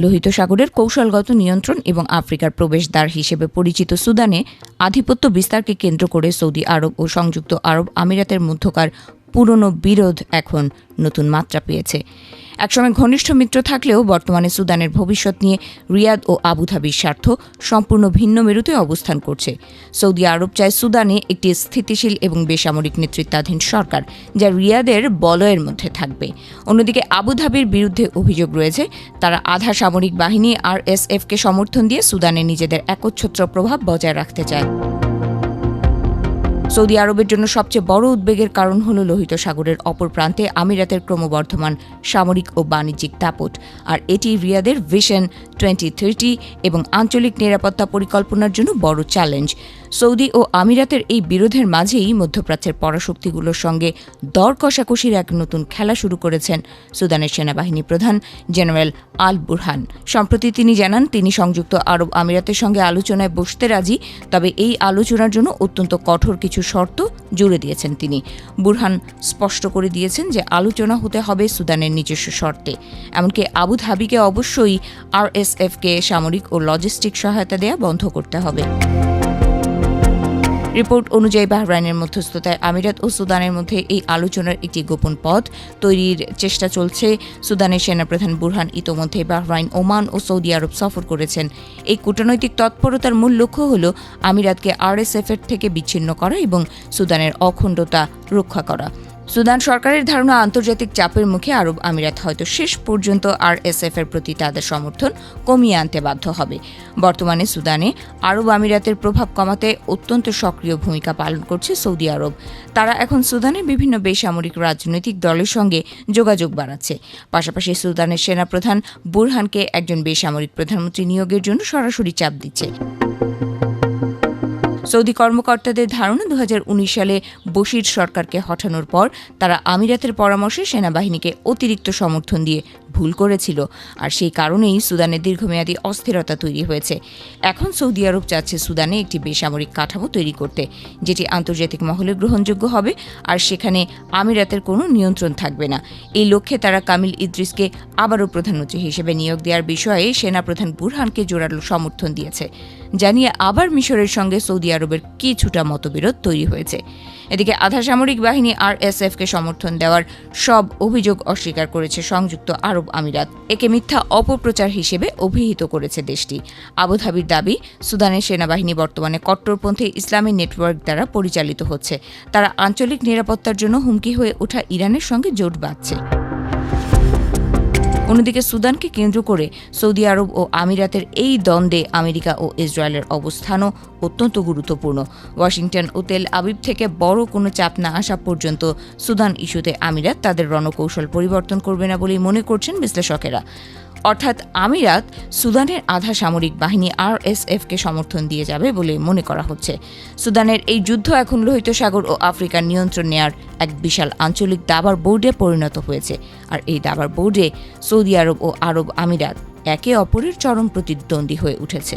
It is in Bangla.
লোহিত সাগরের কৌশলগত নিয়ন্ত্রণ এবং আফ্রিকার প্রবেশদ্বার হিসেবে পরিচিত সুদানে আধিপত্য বিস্তারকে কেন্দ্র করে সৌদি আরব ও সংযুক্ত আরব আমিরাতের মধ্যকার পুরনো বিরোধ এখন নতুন মাত্রা পেয়েছে। একসময় ঘনিষ্ঠ মিত্র থাকলেও বর্তমানে সুদানের ভবিষ্যৎ নিয়ে রিয়াদ ও আবুধাবির স্বার্থ সম্পূর্ণ ভিন্ন মেরুতে অবস্থান করছে। সৌদি আরব চায় সুদানে একটি স্থিতিশীল এবং বেসামরিক নেতৃত্বাধীন সরকার, যা রিয়াদের বলয়ের মধ্যে থাকবে। অন্যদিকে আবুধাবির বিরুদ্ধে অভিযোগ রয়েছে তারা আধা সামরিক বাহিনী RSFকে সমর্থন দিয়ে সুদানে নিজেদের একচ্ছত্র প্রভাব বজায় রাখতে চায়। সৌদি আরবের জন্য সবচেয়ে বড় উদ্বেগের কারণ হল লোহিত সাগরের অপর প্রান্তে আমিরাতের ক্রমবর্ধমান সামরিক ও বাণিজ্যিক দাপট, আর এটি রিয়াদের ভিশন 2030 এবং আঞ্চলিক নিরাপত্তা পরিকল্পনার জন্য বড় চ্যালেঞ্জ। সৌদি ও আমিরাতের এই বিরোধের মাঝেই মধ্যপ্রাচ্যের পরাশক্তিগুলোর সঙ্গে দর কষাকষির এক নতুন খেলা শুরু করেছেন সুদানের সেনাবাহিনী প্রধান জেনারেল আল বুরহান। সম্প্রতি তিনি জানান তিনি সংযুক্ত আরব আমিরাতের সঙ্গে আলোচনায় বসতে রাজি, তবে এই আলোচনার জন্য অত্যন্ত কঠোর কিছু শর্ত জুড়ে দিয়েছেন তিনি। বুরহান স্পষ্ট করে দিয়েছেন যে আলোচনা হতে হবে সুদানের নিজস্ব শর্তে, এমনকি আবুধাবিকে অবশ্যই RSFকে সামরিক ও লজিস্টিক সহায়তা দেয়া বন্ধ করতে হবে। রিপোর্ট অনুযায়ী বাহরাইনের মধ্যস্থতায় আমিরাত ও সুদানের মধ্যে এই আলোচনার একটি গোপন পথ তৈরির চেষ্টা চলছে। সুদানের সেনাপ্রধান বুরহান ইতোমধ্যে বাহরাইন, ওমান ও সৌদি আরব সফর করেছেন। এই কূটনৈতিক তৎপরতার মূল লক্ষ্য হল আমিরাতকে RSFের থেকে বিচ্ছিন্ন করা এবং সুদানের অখণ্ডতা রক্ষা করা। সুদান সরকারের ধারণা, আন্তর্জাতিক চাপের মুখে আরব আমিরাত হয়তো শেষ পর্যন্ত RSFের প্রতি তাদের সমর্থন কমিয়ে আনতে বাধ্য হবে। বর্তমানে সুদানে আরব আমিরাতের প্রভাব কমাতে অত্যন্ত সক্রিয় ভূমিকা পালন করছে সৌদি আরব। তারা এখন সুদানের বিভিন্ন বেসামরিক রাজনৈতিক দলের সঙ্গে যোগাযোগ বাড়াচ্ছে। পাশাপাশি সুদানের সেনাপ্রধান বুরহানকে একজন বেসামরিক প্রধানমন্ত্রী নিয়োগের জন্য সরাসরি চাপ দিচ্ছে। সৌদি কর্মকর্তাদের ধারণা, 2019 সালে বশির সরকারকে হটানোর পর তারা আমিরাতের পরামর্শে সেনাবাহিনীকে অতিরিক্ত সমর্থন দিয়ে ভুল করেছিল, আর সেই কারণেই সুদানে দীর্ঘমেয়াদী অস্থিরতা তৈরি হয়েছে। এখন সৌদি আরব চাচ্ছে সুদানে একটি বেসামরিক কাঠামো তৈরি করতে, যেটি আন্তর্জাতিক মহলে গ্রহণযোগ্য হবে, আর সেখানে আমিরাতের কোনো নিয়ন্ত্রণ থাকবে না। এই লক্ষ্যে তারা কামিল ইদ্রিসকে আবারও প্রধানমন্ত্রী হিসেবে নিয়োগ দেওয়ার বিষয়ে সেনাপ্রধান বুরহানকে জোরালো সমর্থন দিয়েছে, জানিয়ে আবার মিশরের সঙ্গে সৌদি আরবের কিছুটা মতবিরোধ তৈরি হয়েছে। এদিকে আধা সামরিক বাহিনী RSFকে সমর্থন দেওয়ার সব অভিযোগ অস্বীকার করেছে সংযুক্ত আরব আমিরাত। একে মিথ্যা অপপ্রচার হিসেবে অভিহিত করেছে দেশটি। আবুধাবির দাবি, সুদানের সেনাবাহিনী বর্তমানে কট্টরপন্থী ইসলামী নেটওয়ার্ক দ্বারা পরিচালিত হচ্ছে। তারা আঞ্চলিক নিরাপত্তার জন্য হুমকি হয়ে ওঠা ইরানের সঙ্গে জোট বাঁধছে। অন্যদিকে সুদানকে কেন্দ্র করে সৌদি আরব ও আমিরাতের এই দ্বন্দ্বে আমেরিকা ও ইসরায়েলের অবস্থানও অত্যন্ত গুরুত্বপূর্ণ। ওয়াশিংটন ও তেল আবিব থেকে বড় কোনো চাপ না আসা পর্যন্ত সুদান ইস্যুতে আমিরাত তাদের রণকৌশল পরিবর্তন করবে না বলেই মনে করছেন বিশ্লেষকেরা। অর্থাৎ আমিরাত সুদানের আধা সামরিক বাহিনী RSFকে সমর্থন দিয়ে যাবে বলে মনে করা হচ্ছে। সুদানের এই যুদ্ধ এখন লোহিত সাগর ও আফ্রিকার নিয়ন্ত্রণ নেয়ার এক বিশাল আঞ্চলিক দাবার বোর্ডে পরিণত হয়েছে, আর এই দাবার বোর্ডে সৌদি আরব ও আরব আমিরাত একে অপরের চরম প্রতিদ্বন্দ্বী হয়ে উঠেছে।